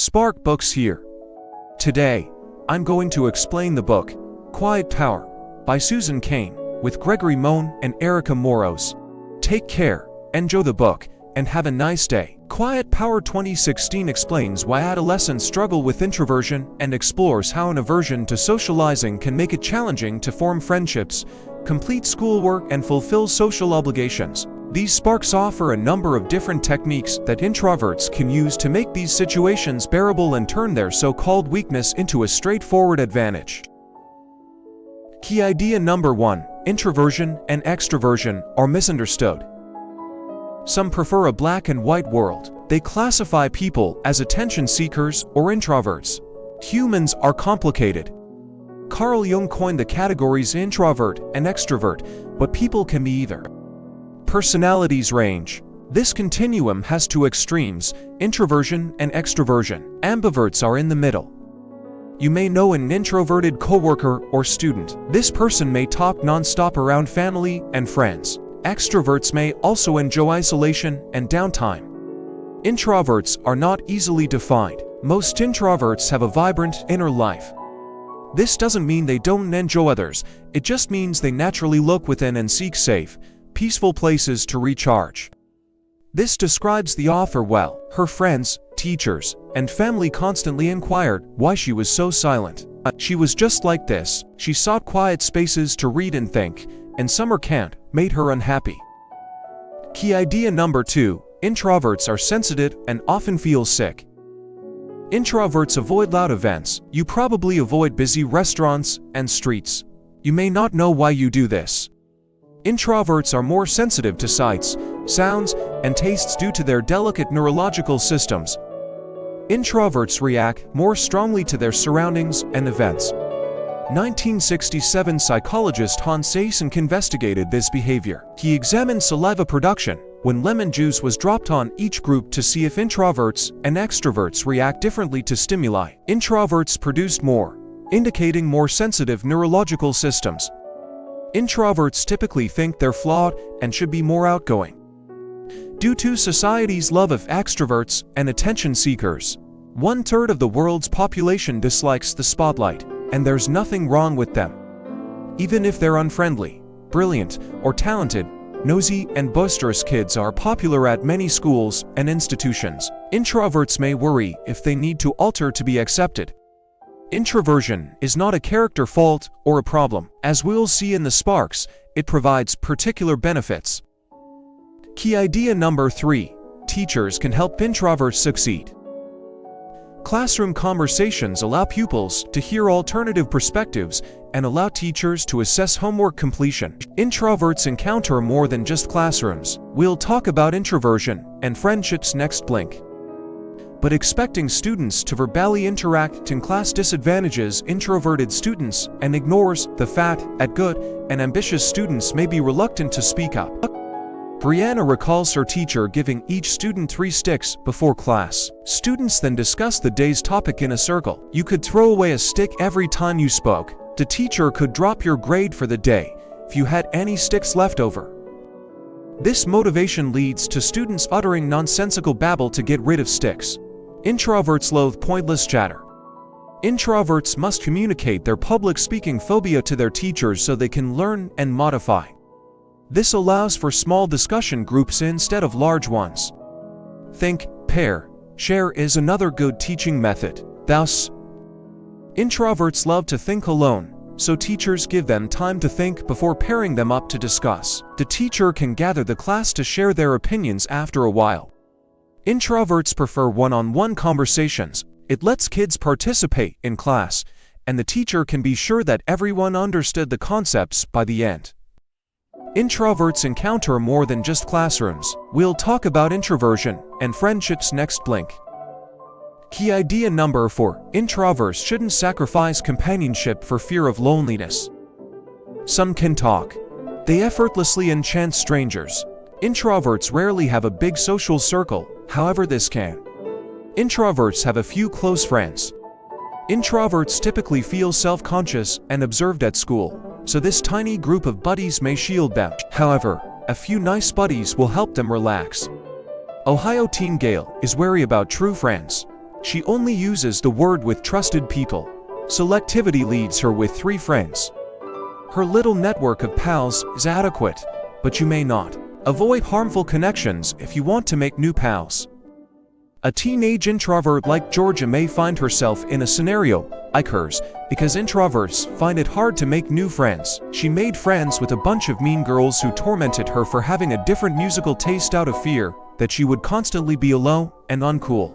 Spark Books here. Today, I'm going to explain the book, Quiet Power, by Susan Cain, with Gregory Mone and Erica Moroz. Take care, enjoy the book, and have a nice day. Quiet Power 2016 explains why adolescents struggle with introversion and explores how an aversion to socializing can make it challenging to form friendships, complete schoolwork, and fulfill social obligations. These sparks offer a number of different techniques that introverts can use to make these situations bearable and turn their so-called weakness into a straightforward advantage. Key idea number 1: introversion and extroversion are misunderstood. Some prefer a black and white world. They classify people as attention seekers or introverts. Humans are complicated. Carl Jung coined the categories introvert and extrovert, but people can be either. Personalities range. This continuum has two extremes, introversion and extroversion. Ambiverts are in the middle. You may know an introverted coworker or student. This person may talk non-stop around family and friends. Extroverts may also enjoy isolation and downtime. Introverts are not easily defined. Most introverts have a vibrant inner life. This doesn't mean they don't enjoy others, it just means they naturally look within and seek safe, peaceful places to recharge. This describes the author well. Her friends, teachers, and family constantly inquired why she was so silent. She was just like this. She sought quiet spaces to read and think, and summer camp made her unhappy. Key idea number 2: introverts are sensitive and often feel sick. Introverts avoid loud events. You probably avoid busy restaurants and streets. You may not know why you do this. Introverts are more sensitive to sights, sounds, and tastes due to their delicate neurological systems. Introverts react more strongly to their surroundings and events. 1967 psychologist Hans Eysenck investigated this behavior. He examined saliva production when lemon juice was dropped on each group to see if introverts and extroverts react differently to stimuli. Introverts produced more, indicating more sensitive neurological systems. Introverts typically think they're flawed and should be more outgoing. Due to society's love of extroverts and attention seekers, 1/3 of the world's population dislikes the spotlight, and there's nothing wrong with them. Even if they're unfriendly, brilliant, or talented, nosy and boisterous kids are popular at many schools and institutions. Introverts may worry if they need to alter to be accepted. Introversion is not a character fault or a problem. As we'll see in the sparks, it provides particular benefits. Key idea number 3: teachers can help introverts succeed. Classroom conversations allow pupils to hear alternative perspectives and allow teachers to assess homework completion. Introverts encounter more than just classrooms. We'll talk about introversion and friendships next blink. But expecting students to verbally interact in class disadvantages introverted students and ignores the fact that good and ambitious students may be reluctant to speak up. Brianna recalls her teacher giving each student 3 sticks before class. Students then discuss the day's topic in a circle. You could throw away a stick every time you spoke. The teacher could drop your grade for the day if you had any sticks left over. This motivation leads to students uttering nonsensical babble to get rid of sticks. Introverts loathe pointless chatter. Introverts must communicate their public speaking phobia to their teachers so they can learn and modify. This allows for small discussion groups instead of large ones. Think, pair, share is another good teaching method. Thus, introverts love to think alone, so teachers give them time to think before pairing them up to discuss. The teacher can gather the class to share their opinions after a while. Introverts prefer one-on-one conversations. It lets kids participate in class, and the teacher can be sure that everyone understood the concepts by the end. Introverts encounter more than just classrooms. We'll talk about introversion and friendships next blink. Key idea number 4: introverts shouldn't sacrifice companionship for fear of loneliness. Some can talk. They effortlessly enchant strangers. Introverts rarely have a big social circle, however this can. Introverts have a few close friends. Introverts typically feel self-conscious and observed at school, so this tiny group of buddies may shield them. However, a few nice buddies will help them relax. Ohio teen Gail is wary about true friends. She only uses the word with trusted people. Selectivity leaves her with 3 friends. Her little network of pals is adequate, but you may not. Avoid harmful connections if you want to make new pals. A teenage introvert like Georgia may find herself in a scenario like hers because introverts find it hard to make new friends. She made friends with a bunch of mean girls who tormented her for having a different musical taste out of fear that she would constantly be alone and uncool.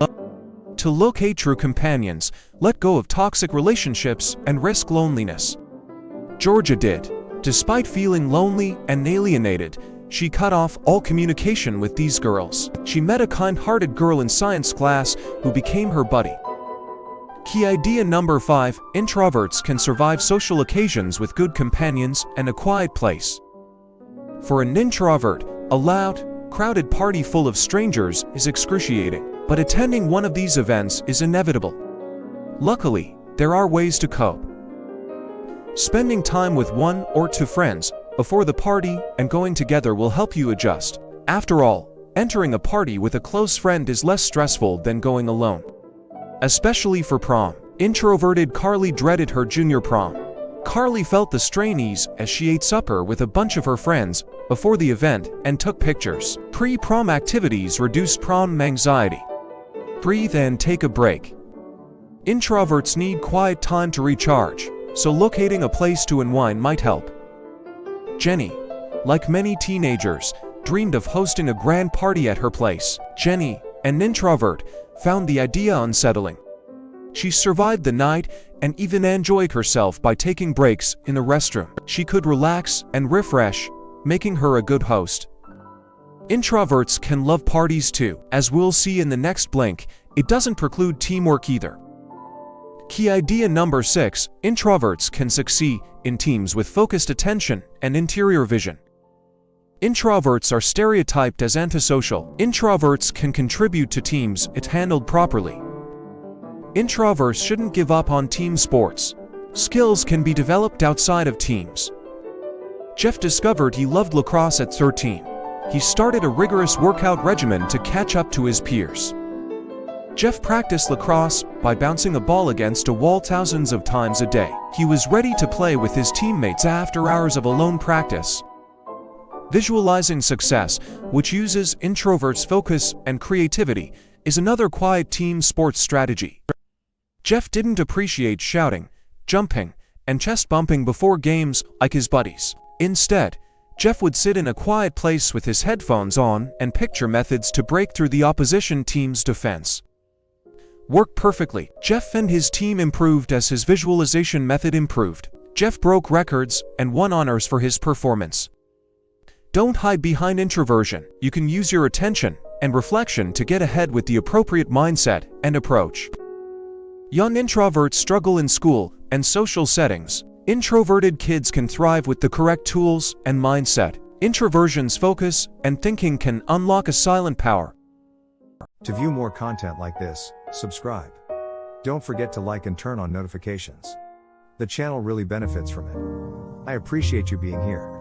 To locate true companions, let go of toxic relationships and risk loneliness. Georgia did. Despite feeling lonely and alienated, she cut off all communication with these girls. She met a kind-hearted girl in science class who became her buddy. Key idea number 5, introverts can survive social occasions with good companions and a quiet place. For an introvert, a loud, crowded party full of strangers is excruciating, but attending one of these events is inevitable. Luckily, there are ways to cope. Spending time with 1 or 2 friends before the party and going together will help you adjust. After all, entering a party with a close friend is less stressful than going alone. Especially for prom. Introverted Carly dreaded her junior prom. Carly felt the strain as she ate supper with a bunch of her friends before the event and took pictures. Pre-prom activities reduced prom anxiety. Breathe and take a break. Introverts need quiet time to recharge, so locating a place to unwind might help. Jenny, like many teenagers, dreamed of hosting a grand party at her place. Jenny, an introvert, found the idea unsettling. She survived the night and even enjoyed herself by taking breaks in the restroom. She could relax and refresh, making her a good host. Introverts can love parties too. As we'll see in the next blink, it doesn't preclude teamwork either. Key idea number 6, introverts can succeed in teams with focused attention and interior vision. Introverts are stereotyped as antisocial. Introverts can contribute to teams if handled properly. Introverts shouldn't give up on team sports. Skills can be developed outside of teams. Jeff discovered he loved lacrosse at 13. He started a rigorous workout regimen to catch up to his peers. Jeff practiced lacrosse by bouncing a ball against a wall thousands of times a day. He was ready to play with his teammates after hours of alone practice. Visualizing success, which uses introverts' focus and creativity, is another quiet team sports strategy. Jeff didn't appreciate shouting, jumping, and chest bumping before games like his buddies. Instead, Jeff would sit in a quiet place with his headphones on and picture methods to break through the opposition team's defense. Worked perfectly. Jeff and his team improved as his visualization method improved. Jeff broke records and won honors for his performance. Don't hide behind introversion. You can use your attention and reflection to get ahead with the appropriate mindset and approach. Young introverts struggle in school and social settings. Introverted kids can thrive with the correct tools and mindset. Introversion's focus and thinking can unlock a silent power. To view more content like this, subscribe. Don't forget to like and turn on notifications. The channel really benefits from it. I appreciate you being here.